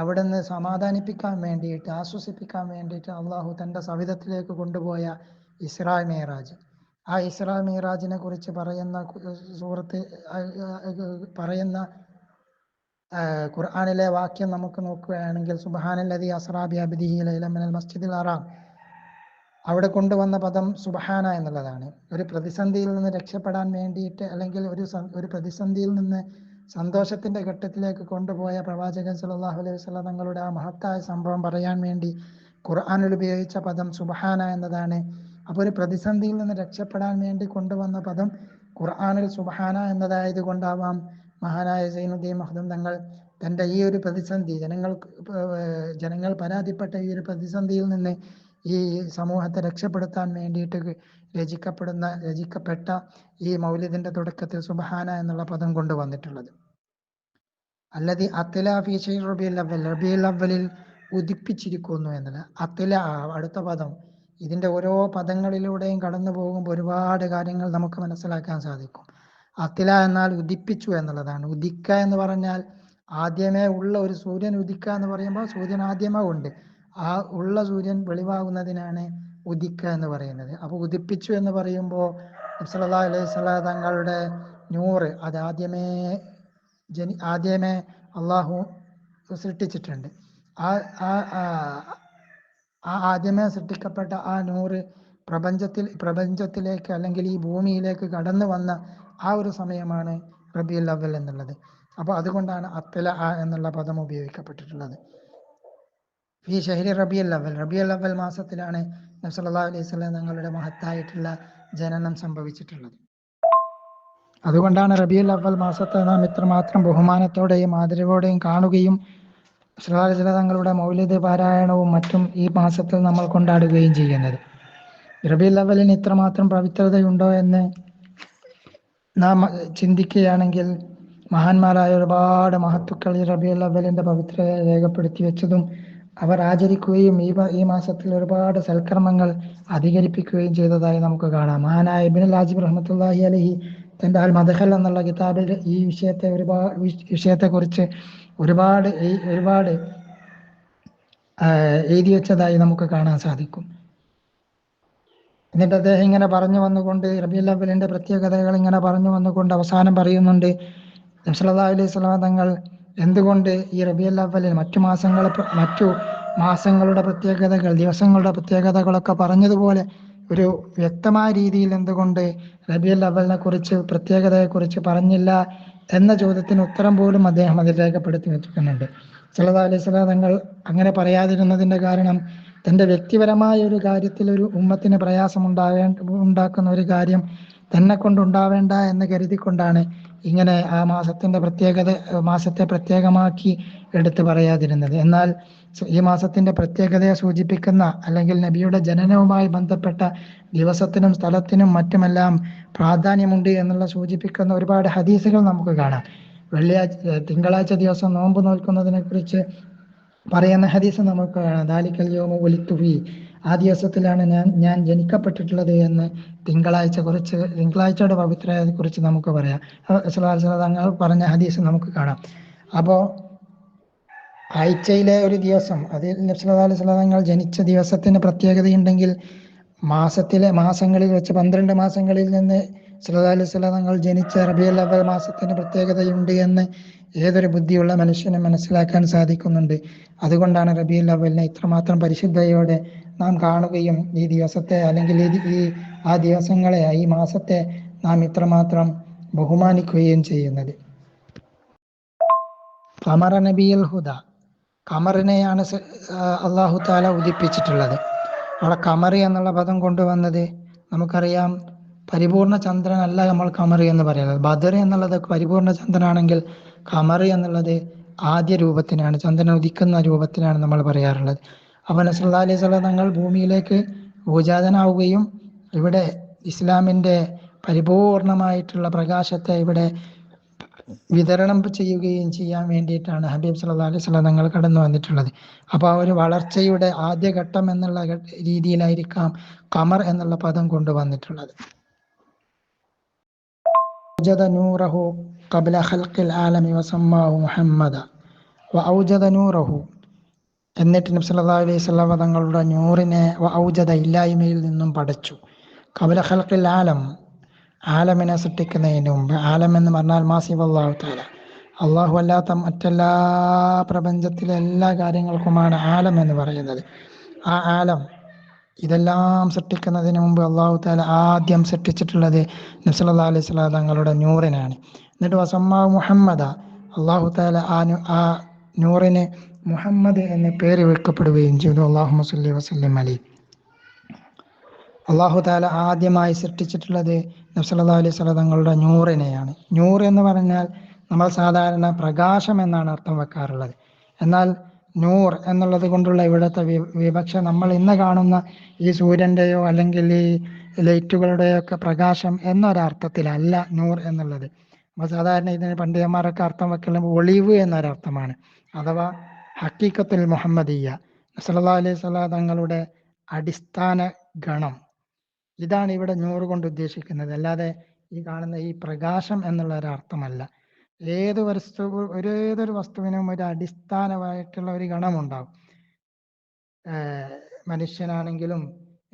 S1: അവിടുന്ന് സമാധാനിപ്പിക്കാൻ വേണ്ടിയിട്ട്, ആശ്വസിപ്പിക്കാൻ വേണ്ടിയിട്ട് അള്ളാഹു തൻ്റെ സവിധത്തിലേക്ക് കൊണ്ടുപോയ ഇസ്രാ മിഅ്റാജ്. ആ ഇസ്രാ മിഅ്റാജിനെ കുറിച്ച് പറയുന്ന ഖുർആനിലെ വാക്യം നമുക്ക് നോക്കുകയാണെങ്കിൽ, സുബ്ഹാനല്ലദീ അസ്റാ ബിഅബ്ദിഹി ലൈലൻ മിനൽ മസ്ജിദിൽ ഹറാം, അവിടെ കൊണ്ടുവന്ന പദം സുബ്ഹാന എന്നുള്ളതാണ്. ഒരു പ്രതിസന്ധിയിൽ നിന്ന് രക്ഷപ്പെടാൻ വേണ്ടിയിട്ട്, അല്ലെങ്കിൽ ഒരു പ്രതിസന്ധിയിൽ നിന്ന് സന്തോഷത്തിന്റെ ഘട്ടത്തിലേക്ക് കൊണ്ടുപോയ പ്രവാചകൻ സല്ലല്ലാഹു അലൈഹി വസല്ലം തങ്ങളുടെ ആ മഹത്തായ സംഭവം പറയാൻ വേണ്ടി ഖുർആനിൽ ഉപയോഗിച്ച പദം സുബ്ഹാന എന്നതാണ്. അപ്പോൾ ഒരു പ്രതിസന്ധിയിൽ നിന്ന് രക്ഷപ്പെടാൻ വേണ്ടി കൊണ്ടുവന്ന പദം ഖുർആനിൽ സുബ്ഹാന എന്നതായത് കൊണ്ടാവാം മഹാനായ സൈനുദ്ദീൻ മഖ്ദൂം തങ്ങൾ തൻ്റെ ഈ ഒരു പ്രതിസന്ധി, ജനങ്ങൾ പരാതിപ്പെട്ട ഈ ഒരു പ്രതിസന്ധിയിൽ നിന്ന് ഈ സമൂഹത്തെ രക്ഷപ്പെടുത്താൻ വേണ്ടിയിട്ട് രചിക്കപ്പെട്ട ഈ മൗലിദിന്റെ തുടക്കത്തിൽ സുബ്ഹാന എന്നുള്ള പദം കൊണ്ടുവന്നിട്ടുള്ളത്. അല്ലദീ അത്ലഅ ഫീ ശഹ്രി റബീഉൽ അവ്വൽ, റബീഉൽ അവ്വലിൽ ഉദിപ്പിച്ചിരിക്കുന്നു എന്നല്ല. അത്ലഅ അടുത്ത പദം. ഇതിന്റെ ഓരോ പദങ്ങളിലൂടെയും കടന്നു പോകുമ്പോൾ ഒരുപാട് കാര്യങ്ങൾ നമുക്ക് മനസ്സിലാക്കാൻ സാധിക്കും. അത്ലഅ എന്നാൽ ഉദിപ്പിച്ചു എന്നുള്ളതാണ്. ഉദിക്ക എന്ന് പറഞ്ഞാൽ ആദ്യമേ ഉള്ള ഒരു സൂര്യൻ ഉദിക്കുക എന്ന് പറയുമ്പോൾ സൂര്യൻ ആദ്യമേ ഉണ്ട്. ആ ഉള്ള സൂര്യൻ വെളിവാകുന്നതിനാണ് ഉദിക്കുക എന്ന് പറയുന്നത്. അപ്പോൾ ഉദിപ്പിച്ചു എന്ന് പറയുമ്പോൾ നബി സല്ലല്ലാഹു അലൈഹി വസല്ലം തങ്ങളുടെ നൂറ് അത് ആദ്യമേ അള്ളാഹു സൃഷ്ടിച്ചിട്ടുണ്ട്. ആ ആ ആ ആദ്യമേ സൃഷ്ടിക്കപ്പെട്ട ആ നൂറ് പ്രപഞ്ചത്തിലേക്ക് അല്ലെങ്കിൽ ഈ ഭൂമിയിലേക്ക് കടന്നു വന്ന ആ ഒരു സമയമാണ് റബീഉൽ അവ്വൽ എന്നുള്ളത്. അപ്പോൾ അതുകൊണ്ടാണ് അത്തല എന്നുള്ള പദം ഉപയോഗിക്കപ്പെട്ടിട്ടുള്ളത്. ഈ ഷഹരി റബീഉൽ അവ്വൽ മാസത്തിലാണ് നബി സല്ലല്ലാഹു അലൈഹി വസല്ലം തങ്ങളുടെ മഹത്തായിട്ടുള്ള ജനനം സംഭവിച്ചിട്ടുള്ളത്. അതുകൊണ്ടാണ് റബീഉൽ അവ്വൽ മാസത്തെ നാം ഇത്രമാത്രം ബഹുമാനത്തോടെയും ആദരവോടെയും കാണുകയും സല്ലല്ലാഹു അലൈഹി വസല്ലം തങ്ങളുടെ മൗലിദ് പാരായണവും മറ്റും ഈ മാസത്തിൽ നമ്മൾ കൊണ്ടാടുകയും ചെയ്യുന്നത്. റബീഉൽ അവ്വലിന് ഇത്രമാത്രം പവിത്രതയുണ്ടോ എന്ന് നാം ചിന്തിക്കുകയാണെങ്കിൽ മഹാന്മാരായ ഒരുപാട് മഹത്തുക്കൾ ഈ റബീഉൽ അവ്വലിന്റെ പവിത്രത രേഖപ്പെടുത്തി വെച്ചതും അവർ ആചരിക്കുകയും ഈ മാസത്തിൽ ഒരുപാട് സൽക്കർമ്മങ്ങൾ അധികരിപ്പിക്കുകയും ചെയ്തതായി നമുക്ക് കാണാം. മഹാനായ ഇബ്നുൽ ഹാജിബ് റഹ്മത്തുള്ളാഹി അലൈഹി തന്റെ അൽ മദ്ഖൽ എന്നുള്ള കിതാബിൽ ഈ വിഷയത്തെക്കുറിച്ച് ഒരുപാട് എഴുതി വെച്ചതായി നമുക്ക് കാണാൻ സാധിക്കും. എന്നിട്ട് അദ്ദേഹം ഇങ്ങനെ പറഞ്ഞു വന്നുകൊണ്ട് റബീഉൽ അവ്വലിന്റെ പ്രത്യേകതകൾ ഇങ്ങനെ പറഞ്ഞു വന്നുകൊണ്ട് അവസാനം പറയുന്നുണ്ട്, നബി സല്ലല്ലാഹു അലൈഹി വസല്ലം തങ്ങൾ എന്തുകൊണ്ട് ഈ റബീഉൽ അവ്വലിൽ മറ്റു മാസങ്ങളുടെ പ്രത്യേകതകൾ, ദിവസങ്ങളുടെ പ്രത്യേകതകളൊക്കെ പറഞ്ഞതുപോലെ ഒരു വ്യക്തമായ രീതിയിൽ എന്തുകൊണ്ട് റബീഉൽ അവ്വലിനെ കുറിച്ച്, പ്രത്യേകതയെക്കുറിച്ച് പറഞ്ഞില്ല എന്ന ചോദ്യത്തിന് ഉത്തരം പോലും അദ്ദേഹം അതിൽ രേഖപ്പെടുത്തി വെച്ചിട്ടുണ്ട്. സല്ലല്ലാഹു അലൈഹി വസല്ലം തങ്ങൾ അങ്ങനെ പറയാതിരുന്നതിന്റെ കാരണം തന്റെ വ്യക്തിപരമായ ഒരു കാര്യത്തിൽ ഒരു ഉമ്മത്തിന് പ്രയാസം ഉണ്ടാക്കുന്ന ഒരു കാര്യം തന്നെ കൊണ്ടുണ്ടാവേണ്ട എന്ന് കരുതിക്കൊണ്ടാണ് ഇങ്ങനെ ആ മാസത്തെ പ്രത്യേകമാക്കി എടുത്തു പറയാതിരുന്നത്. എന്നാൽ ഈ മാസത്തിന്റെ പ്രത്യേകതയെ സൂചിപ്പിക്കുന്ന അല്ലെങ്കിൽ നബിയുടെ ജനനവുമായി ബന്ധപ്പെട്ട ദിവസത്തിനും സ്ഥലത്തിനും മറ്റുമെല്ലാം പ്രാധാന്യമുണ്ട് എന്നുള്ള സൂചിപ്പിക്കുന്ന ഒരുപാട് ഹദീസുകൾ നമുക്ക് കാണാം. തിങ്കളാഴ്ച ദിവസം നോമ്പ് നോൽക്കുന്നതിനെ കുറിച്ച് പറയുന്ന ഹദീസ് നമുക്ക് കാണാം. ദാലിക്കൽ യൗമു ഉലിദ്തു ഫീഹി, ആ ദിവസത്തിലാണ് ഞാൻ ജനിക്കപ്പെട്ടിട്ടുള്ളത് എന്ന് തിങ്കളാഴ്ചയുടെ പവിത്രതയെ കുറിച്ച് നമുക്ക് പറയാം. തങ്ങൾ പറഞ്ഞ ഹദീസ് നമുക്ക് കാണാം. അപ്പോൾ ആഴ്ചയിലെ ഒരു ദിവസം അതിൽ നബി സല്ലല്ലാഹു അലൈഹി വസല്ലം തങ്ങൾ ജനിച്ച ദിവസത്തിന് പ്രത്യേകതയുണ്ടെങ്കിൽ മാസങ്ങളിൽ വെച്ച് 12 മാസങ്ങളിൽ നിന്ന് സല്ലല്ലാഹു അലൈഹി വസല്ലം തങ്ങൾ ജനിച്ച റബീഉൽ അവ്വൽ മാസത്തിന് പ്രത്യേകതയുണ്ട് എന്ന് ഏതൊരു ബുദ്ധിയുള്ള മനുഷ്യനും മനസ്സിലാക്കാൻ സാധിക്കുന്നുണ്ട്. അതുകൊണ്ടാണ് റബീഉൽ അവ്വലിനെ ഇത്രമാത്രം പരിശുദ്ധയോടെ നാം കാണുകയും ഈ ദിവസത്തെ അല്ലെങ്കിൽ ആ ദിവസങ്ങളെ, ഈ മാസത്തെ നാം ഇത്രമാത്രം ബഹുമാനിക്കുകയും ചെയ്യുന്നത്. ഖമറ നബിയുൽ ഹുദ, ഖമറിനെയാണ് അല്ലാഹു തആല ഉദിപ്പിച്ചിട്ടുള്ളത്. അവിടെ ഖമറി എന്നുള്ള പദം കൊണ്ടുവന്നത് നമുക്കറിയാം, പരിപൂർണ ചന്ദ്രനല്ല നമ്മൾ ഖമറി എന്ന് പറയുന്നത്. ബദർ എന്നുള്ളത് പരിപൂർണ ചന്ദ്രനാണെങ്കിൽ ഖമറി എന്നുള്ളത് ആദ്യ രൂപത്തിനാണ്, ചന്ദ്രൻ ഉദിക്കുന്ന രൂപത്തിനാണ് നമ്മൾ പറയാറുള്ളത്. അപ്പോൾ നബി സല്ലല്ലാഹു അലൈഹി വസല്ലം തങ്ങൾ ഭൂമിയിലേക്ക് ഭൂജാതനാവുകയും ഇവിടെ ഇസ്ലാമിൻ്റെ പരിപൂർണമായിട്ടുള്ള പ്രകാശത്തെ ഇവിടെ വിതരണം ചെയ്യുകയും ചെയ്യാൻ വേണ്ടിയിട്ടാണ് ഹബീബ് സല്ലല്ലാഹു അലൈഹി വസല്ലം തങ്ങൾ കടന്നു വന്നിട്ടുള്ളത്. അപ്പോൾ ആ ഒരു വളർച്ചയുടെ ആദ്യഘട്ടം എന്നുള്ള രീതിയിലായിരിക്കാം ഖമർ എന്നുള്ള പദം കൊണ്ടുവന്നിട്ടുള്ളത്. ഔജദ നൂറഹു ഖബ്ല ഖൽഖിൽ ആലമി വസമ്മാഹു മുഹമ്മദ വഔജദ നൂറഹു, എന്നിട്ട് നബി സല്ലല്ലാഹു അലൈഹി വസല്ലം തങ്ങളുടെ നൂറിനെ ഔജദ ഇല്ലായ്മയിൽ നിന്നും പടച്ചു. ഖബ്ല ഖൽഖിൽ ആലം, ആലമിനെ സൃഷ്ടിക്കുന്നതിന് മുമ്പ്. ആലം എന്ന് പറഞ്ഞാൽ മാസിവല്ലാഹു തആല, അള്ളാഹു അല്ലാത്ത മറ്റെല്ലാ പ്രപഞ്ചത്തിലെ എല്ലാ കാര്യങ്ങൾക്കുമാണ് ആലം എന്ന് പറയുന്നത്. ആ ആലം ഇതെല്ലാം സൃഷ്ടിക്കുന്നതിന് മുമ്പ് അള്ളാഹു തആല ആദ്യം സൃഷ്ടിച്ചിട്ടുള്ളത് നബി സല്ലല്ലാഹു അലൈഹി വസല്ലം തങ്ങളുടെ നൂറിനാണ്. എന്നിട്ട് വസമ്മാഹു മുഹമ്മദ, അള്ളാഹു തആല ആ നൂറിന് മുഹമ്മദ് എന്ന പേര് വെക്കപ്പെടുകയും ചെയ്തു. അല്ലാഹുമ്മ സ്വല്ലി വസല്ലിം അലൈഹി. അള്ളാഹു തആല ആദ്യമായി സൃഷ്ടിച്ചിട്ടുള്ളത് നബി സല്ലല്ലാഹു അലൈഹി വസല്ലം തങ്ങളുടെ നൂറിനെയാണ്. നൂർ എന്ന് പറഞ്ഞാൽ നമ്മൾ സാധാരണ പ്രകാശം എന്നാണ് അർത്ഥം വെക്കാറുള്ളത്. എന്നാൽ നൂർ എന്നുള്ളത് കൊണ്ടുള്ള ഇവിടുത്തെ വിവക്ഷ നമ്മൾ ഇന്ന് കാണുന്ന ഈ സൂര്യൻ്റെയോ അല്ലെങ്കിൽ ഈ ലൈറ്റുകളുടെയോ ഒക്കെ പ്രകാശം എന്നൊരർത്ഥത്തിലല്ല നൂർ എന്നുള്ളത്. അപ്പോൾ സാധാരണ ഇതിന് പണ്ഡിതന്മാരൊക്കെ അർത്ഥം വെക്കുന്നത് ഒളിവ് എന്നൊരർത്ഥമാണ്, അഥവാ ഹക്കീക്കത്തുൽ മുഹമ്മദിയ്യ, സല്ലല്ലാഹു അലൈഹി വസല്ലം തങ്ങളുടെ അടിസ്ഥാന ഗണം. ഇതാണ് ഇവിടെ നൂറ് കൊണ്ട് ഉദ്ദേശിക്കുന്നത്, അല്ലാതെ ഈ കാണുന്ന ഈ പ്രകാശം എന്നുള്ള ഒരു അർത്ഥമല്ല. ഏതൊരു വസ്തുവിനും ഒരു അടിസ്ഥാനമായിട്ടുള്ള ഒരു ഗണമുണ്ടാവും. മനുഷ്യനാണെങ്കിലും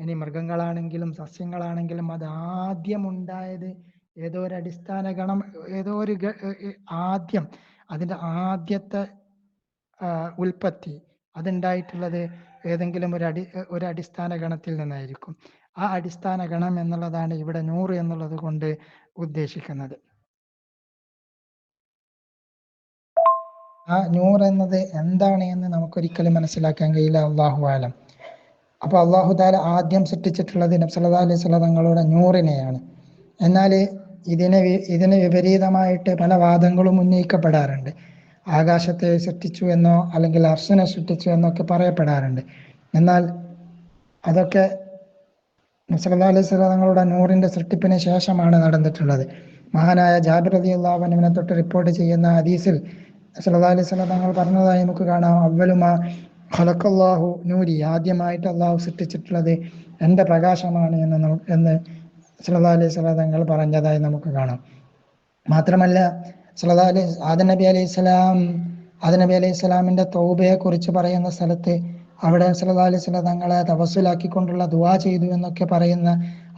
S1: ഇനി മൃഗങ്ങളാണെങ്കിലും സസ്യങ്ങളാണെങ്കിലും അത് ആദ്യം ഉണ്ടായത് ഏതോ ഒരു അടിസ്ഥാന ഗണം, ഏതോ ഒരു ആദ്യം അതിൻ്റെ ആദ്യത്തെ ഉൽപ്പത്തി അതുണ്ടായിട്ടുള്ളത് ഏതെങ്കിലും ഒരു അടിസ്ഥാന ഗണത്തിൽ നിന്നായിരിക്കും. ആ അടിസ്ഥാന ഗണം എന്നുള്ളതാണ് ഇവിടെ നൂറ് എന്നുള്ളത് കൊണ്ട് ഉദ്ദേശിക്കുന്നത്. ആ നൂറ് എന്നത് എന്താണ് എന്ന് നമുക്കൊരിക്കലും മനസ്സിലാക്കാൻ കഴിയില്ല, അല്ലാഹു ആലം. അപ്പോൾ അല്ലാഹു തആല ആദ്യം സൃഷ്ടിച്ചിട്ടുള്ളത് നബി സല്ലല്ലാഹു അലൈഹി വസല്ലം തങ്ങളുടെ നൂറിനെയാണ്. എന്നാൽ ഇതിന് വിപരീതമായിട്ട് പല വാദങ്ങളും ഉന്നയിക്കപ്പെടാറുണ്ട്. ആകാശത്തെ സൃഷ്ടിച്ചു എന്നോ അല്ലെങ്കിൽ അർശിനെ സൃഷ്ടിച്ചു എന്നൊക്കെ പറയപ്പെടാറുണ്ട്. എന്നാൽ അതൊക്കെ നബി സല്ലല്ലാഹു അലൈഹി വസല്ലം തങ്ങളുടെ നൂറിൻ്റെ സൃഷ്ടിപ്പിന് ശേഷമാണ് നടന്നിട്ടുള്ളത്. മഹാനായ ജാബിർ റളിയല്ലാഹു അൻഹുവിനെ തൊട്ട് റിപ്പോർട്ട് ചെയ്യുന്ന ഹദീസിൽ സല്ലല്ലാഹു അലൈഹി വസല്ലം തങ്ങൾ പറഞ്ഞതായി നമുക്ക് കാണാം, അവ്വലുമാ ഖലഖല്ലാഹു നൂരി, ആദ്യമായിട്ട് അള്ളാഹു സൃഷ്ടിച്ചിട്ടുള്ളത് എൻ്റെ പ്രകാശമാണ് എന്ന് സല്ലല്ലാഹു അലൈഹി വസല്ലം തങ്ങൾ പറഞ്ഞതായി നമുക്ക് കാണാം. മാത്രമല്ല ആദം നബി അലൈഹി സ്വലാമിൻ്റെ തൗബയെ കുറിച്ച് പറയുന്ന സ്ഥലത്ത് അവിടെ സല്ലല്ലാഹു അലൈഹി വസല്ലം തങ്ങളെ തവസ്സുലാക്കിക്കൊണ്ടുള്ള ദുആ ചെയ്തു എന്നൊക്കെ പറയുന്ന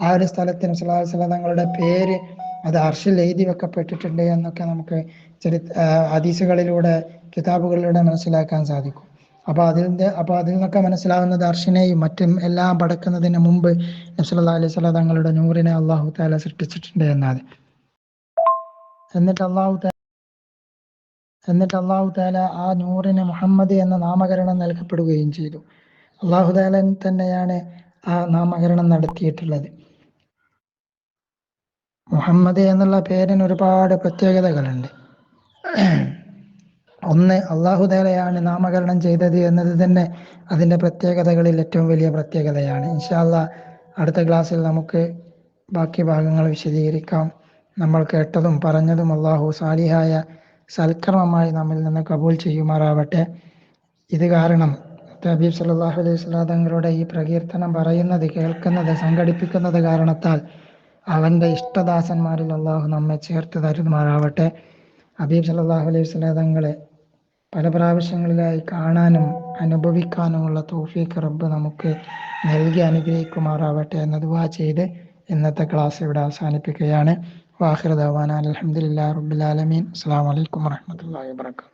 S1: ആ ഒരു സ്ഥലത്തിന് സല്ലല്ലാഹു അലൈഹി വസല്ലം തങ്ങളുടെ പേര് അത് അർശിൽ എഴുതി വെക്കപ്പെട്ടിട്ടുണ്ട് എന്നൊക്കെ നമുക്ക് ഹദീസുകളിലൂടെ കിതാബുകളിലൂടെ മനസ്സിലാക്കാൻ സാധിക്കും. അപ്പോൾ അതിൽ നിന്നൊക്കെ മനസ്സിലാവുന്നത് അർശിനെയും മറ്റും എല്ലാം പടക്കുന്നതിന് മുമ്പ് നബി സല്ലല്ലാഹു അലൈഹി വസല്ലം തങ്ങളുടെ നൂറിനെ അല്ലാഹു തആല സൃഷ്ടിച്ചിട്ടുണ്ട് എന്നാണ്. എന്നിട്ട് അല്ലാഹു തആല ആ നൂറിന് മുഹമ്മദ് എന്ന നാമകരണം നൽകപ്പെടുകയും ചെയ്തു. അല്ലാഹു തആല തന്നെയാണ് ആ നാമകരണം നടത്തിയിട്ടുള്ളത്. മുഹമ്മദ് എന്നുള്ള പേരിന് ഒരുപാട് പ്രത്യേകതകളുണ്ട്. ഒന്ന്, അല്ലാഹു തആലയാണ് നാമകരണം ചെയ്തത് എന്നത് തന്നെ അതിൻ്റെ പ്രത്യേകതകളിൽ ഏറ്റവും വലിയ പ്രത്യേകതയാണ്. ഇൻഷാ അല്ലാഹ് അടുത്ത ക്ലാസ്സിൽ നമുക്ക് ബാക്കി ഭാഗങ്ങൾ വിശദീകരിക്കാം. നമ്മൾ കേട്ടതും പറഞ്ഞതും അല്ലാഹു സാലിഹായ സൽക്കർമ്മമായി നമ്മിൽ നിന്ന് കബൂൽ ചെയ്യുമാറാവട്ടെ. ഇത് കാരണം ഹബീബ് സല്ലല്ലാഹു അലൈഹി വസല്ലം തങ്ങളുടെ ഈ പ്രകീർത്തനം പറയുന്നത്, കേൾക്കുന്നത്, സംഘടിപ്പിക്കുന്നത് കാരണത്താൽ അവൻ്റെ ഇഷ്ടദാസന്മാരിൽ അല്ലാഹു നമ്മെ ചേർത്ത് തരുമാറാവട്ടെ. ഹബീബ് സല്ലല്ലാഹു അലൈഹി വസല്ലം തങ്ങളെ പല പ്രാവശ്യങ്ങളിലായി കാണാനും അനുഭവിക്കാനുമുള്ള തൗഫീഖ് റബ്ബ് നമുക്ക് നൽകി അനുഗ്രഹിക്കുമാറാവട്ടെ എന്ന് ദുആ ചെയ്ത് ഇന്നത്തെ ക്ലാസ് ഇവിടെ അവസാനിപ്പിക്കുകയാണ്. വാഖിറു ദഅവാനാ അൽഹംദുലില്ലാഹി റബ്ബിൽ ആലമീൻ. അസ്സലാമു അലൈക്കും വറഹ്മത്തുള്ളാഹി വബറകാതുഹു.